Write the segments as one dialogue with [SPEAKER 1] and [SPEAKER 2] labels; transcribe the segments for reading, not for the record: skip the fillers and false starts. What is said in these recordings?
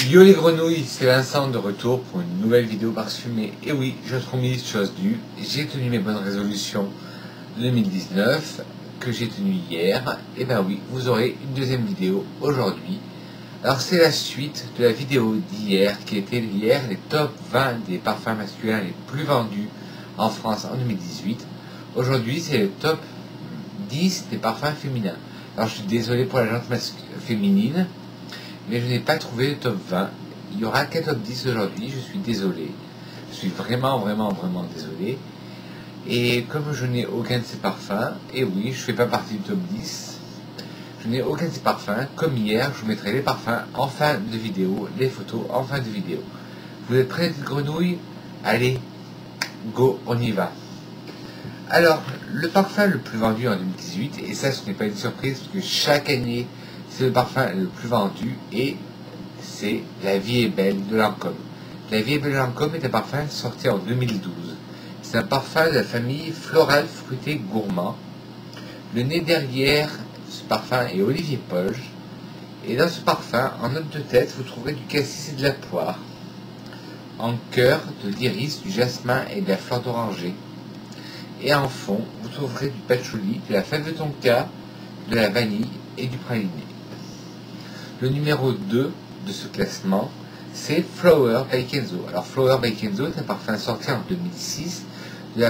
[SPEAKER 1] Yo les grenouilles, c'est Vincent de retour pour une nouvelle vidéo parfumée. Et oui, je promis, chose due, j'ai tenu mes bonnes résolutions 2019 que j'ai tenu hier. Et ben oui, vous aurez une deuxième vidéo aujourd'hui. Alors c'est la suite de la vidéo d'hier qui était hier les top 20 des parfums masculins les plus vendus en France en 2018. Aujourd'hui c'est le top 10 des parfums féminins. Alors je suis désolé pour la gente féminine, mais je n'ai pas trouvé le top 20. Il y aura qu'un top 10 aujourd'hui, je suis désolé. Je suis vraiment désolé. Et comme je n'ai aucun de ces parfums, et oui, je ne fais pas partie du top 10, je n'ai aucun de ces parfums, comme hier, je vous mettrai les parfums en fin de vidéo, les photos en fin de vidéo. Vous êtes prêts, les grenouilles? Allez, go, on y va. Alors, le parfum le plus vendu en 2018, et ça ce n'est pas une surprise, parce que chaque année, c'est le parfum le plus vendu, et c'est La Vie est Belle de Lancôme. La Vie est Belle de Lancôme est un parfum sorti en 2012. C'est un parfum de la famille floral fruité gourmand. Le nez derrière ce parfum est Olivier Polge. Et dans ce parfum, en note de tête, vous trouverez du cassis et de la poire. En cœur, de l'iris, du jasmin et de la fleur d'oranger. Et en fond, vous trouverez du patchouli, de la fève de tonka, de la vanille et du praliné. Le numéro 2 de ce classement, c'est Flower by Kenzo. Alors Flower by Kenzo est un parfum sorti en 2006 de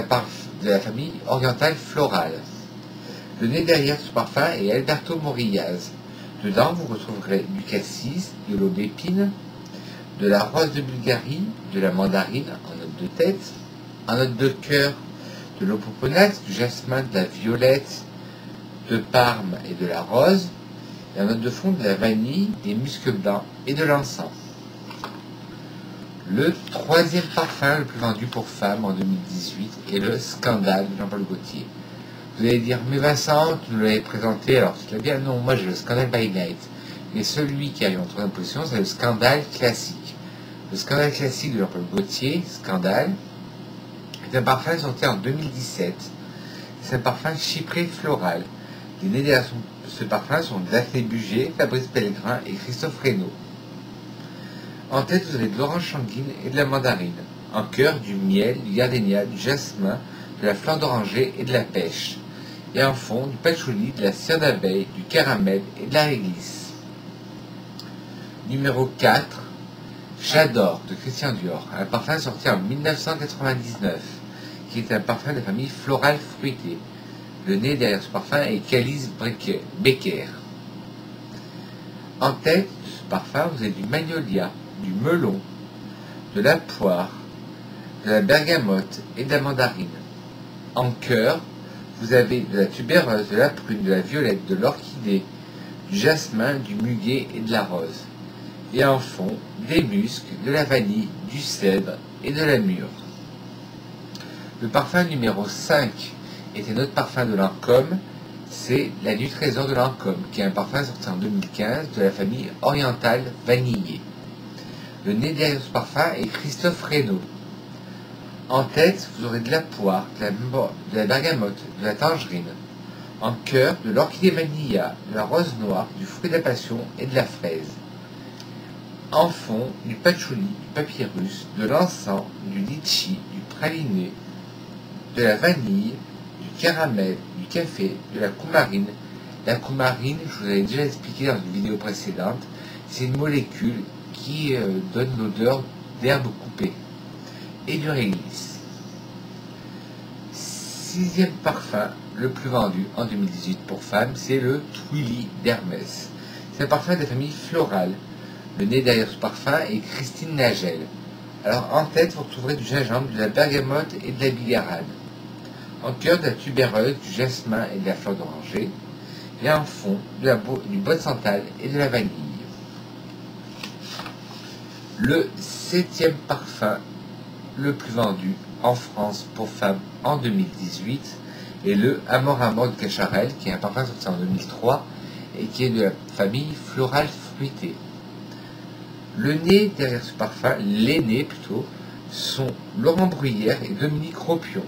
[SPEAKER 1] la famille orientale florale. Le nez derrière ce parfum est Alberto Morillaz. Dedans, vous retrouverez du cassis, de l'aubépine, de la rose de Bulgarie, de la mandarine en note de tête, en note de cœur, de l'eau-poponate, du jasmin, de la violette, de Parme et de la rose, et en note de fond de la vanille, des muscs blancs et de l'encens. Le troisième parfum le plus vendu pour femmes en 2018 est le Scandale de Jean-Paul Gaultier. Vous allez dire, mais Vincent, tu nous l'avais présenté, alors c'est très bien. Non, moi j'ai le Scandale by Night. Mais celui qui arrive en troisième position, c'est le Scandale classique. Le Scandale classique de Jean-Paul Gaultier, Scandale, est un parfum sorti en 2017. C'est un parfum chypré floral. Les nez derrière ce parfum sont Daphné Buget, Fabrice Pellegrin et Christophe Reynaud. En tête, vous avez de l'orange sanguine et de la mandarine. En cœur, du miel, du gardénia, du jasmin, de la fleur d'oranger et de la pêche. Et en fond, du patchouli, de la cire d'abeille, du caramel et de la réglisse. Numéro 4, J'adore de Christian Dior, un parfum sorti en 1999, qui est un parfum de famille florale fruitée. Le nez derrière ce parfum est Calice Becker. En tête de ce parfum, vous avez du magnolia, du melon, de la poire, de la bergamote et de la mandarine. En cœur, vous avez de la tubéreuse, de la prune, de la violette, de l'orchidée, du jasmin, du muguet et de la rose. Et en fond, des muscs, de la vanille, du cèdre et de la mûre. Le parfum numéro 5 est un autre parfum de Lancôme, c'est la Nuit Trésor de Lancôme, qui est un parfum sorti en 2015 de la famille orientale vanillée. Le nez derrière ce parfum est Christophe Reynaud. En tête, vous aurez de la poire, de la bergamote, de la tangerine. En cœur, de l'orchidée vanilla, de la rose noire, du fruit de la passion et de la fraise. En fond, du patchouli, du papyrus, de l'encens, du litchi, du praliné, de la vanille, du caramel, du café, de la coumarine. La coumarine, je vous avais déjà expliqué dans une vidéo précédente, c'est une molécule qui donne l'odeur d'herbe coupée. Et du réglisse. Sixième parfum le plus vendu en 2018 pour femmes, c'est le Twilly d'Hermès. C'est un parfum de famille florale. Le nez derrière ce parfum est Christine Nagel. Alors en tête, vous retrouverez du gingembre, de la bergamote et de la bigarade. En cœur, de la tubéreuse, du jasmin et de la fleur d'oranger. Et en fond, du bois de santal et de la vanille. Le septième parfum le plus vendu en France pour femmes en 2018 est le Amor Amor de Cacharel, qui est un parfum sorti en 2003 et qui est de la famille florale fruitée. Le nez derrière ce parfum, les nez plutôt, sont Laurent Bruyère et Dominique Ropion.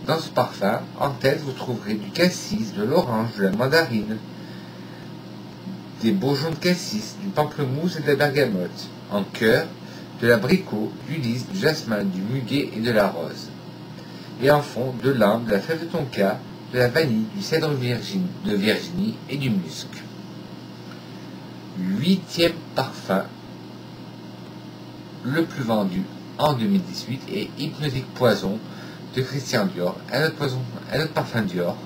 [SPEAKER 1] Dans ce parfum, en tête, vous trouverez du cassis, de l'orange, de la mandarine, des bourgeons de cassis, du pamplemousse et de la bergamote. En cœur, de l'abricot, du lys, du jasmin, du muguet et de la rose. Et en fond, de l'ambre, de la fève de tonka, de la vanille, du cèdre de Virginie et du musc. 8e parfum, le plus vendu en 2018 est Hypnotique Poison de Christian Dior. Un autre parfum Dior,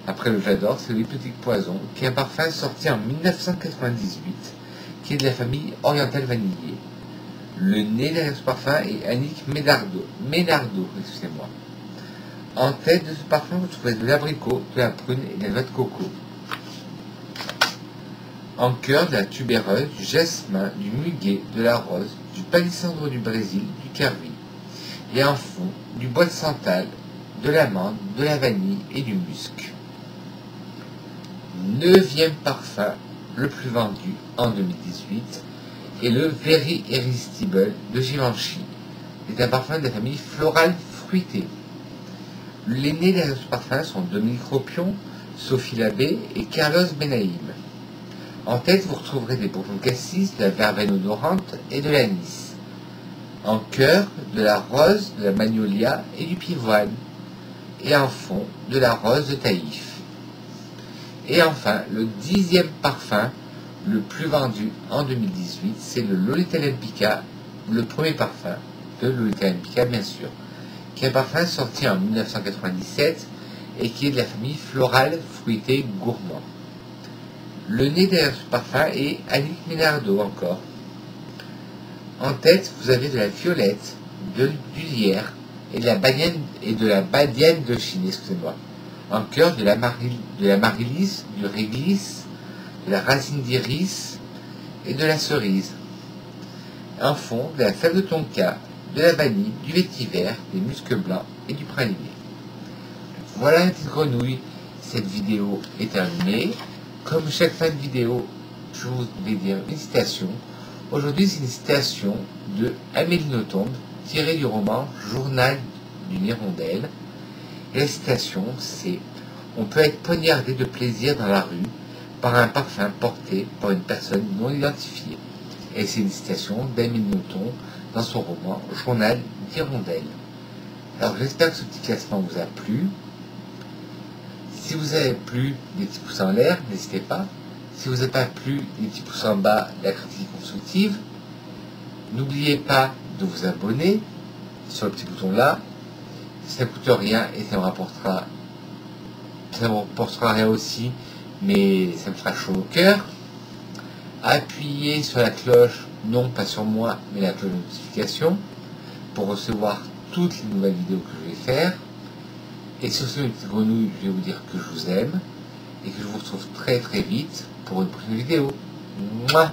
[SPEAKER 1] après le J'adore, c'est le Hypnotique Poison, qui est un parfum sorti en 1998, qui est de la famille Oriental Vanillé. Le nez derrière ce parfum est Annick Ménardo, excusez-moi. En tête de ce parfum, vous trouvez de l'abricot, de la prune et de la noix de coco. En cœur, de la tubéreuse, du jasmin, du muguet, de la rose, du palissandre du Brésil, du carvi. Et en fond, du bois de santal, de l'amande, de la vanille et du musc. 9e parfum, le plus vendu en 2018, est le Very Irresistible de Givenchy. C'est un parfum de la famille florale fruitée. Les nés derrière ce parfum sont Dominique Ropion, Sophie Labbé et Carlos Benaïm. En tête, vous retrouverez des bourgeons de cassis, de la verveine odorante et de l'anis. En cœur, de la rose, de la magnolia et du pivoine. Et en fond, de la rose de Taïf. Et enfin, le 10e parfum, le plus vendu en 2018, c'est le Lolita Lempicka, le premier parfum de Lolita Lempicka, bien sûr, qui est un parfum sorti en 1997 et qui est de la famille florale fruitée gourmand. Le nez derrière ce parfum est Annick Ménardo encore. En tête, vous avez de la violette, du lierre et de la badiane de Chine, excusez-moi. En cœur, de la marilis, du réglisse, de la racine d'iris et de la cerise. En fond, de la fève de tonka, de la vanille, du vétiver, des muscs blancs et du praliné. Voilà la petite grenouille, cette vidéo est terminée. Comme chaque fin de vidéo, je voulais dire une citation. Aujourd'hui, c'est une citation de Amélie Nothomb, tirée du roman Journal d'une hirondelle. Et la citation, c'est « On peut être poignardé de plaisir dans la rue par un parfum porté par une personne non identifiée ». Et c'est une citation d'Amélie Nothomb dans son roman Journal d'hirondelle. Alors j'espère que ce petit classement vous a plu. Si vous avez plu, des petits pouces en l'air, n'hésitez pas. Si vous n'avez pas plu, des petits pouces en bas, la critique constructive. N'oubliez pas de vous abonner sur le petit bouton là. Ça ne coûte rien et ça me rapportera rien aussi, mais ça me fera chaud au cœur. Appuyez sur la cloche, non pas sur moi, mais la cloche de notification, pour recevoir toutes les nouvelles vidéos que je vais faire. Et sur ce, mes petites grenouilles, je vais vous dire que je vous aime et que je vous retrouve très très vite pour une prochaine vidéo. Mouah.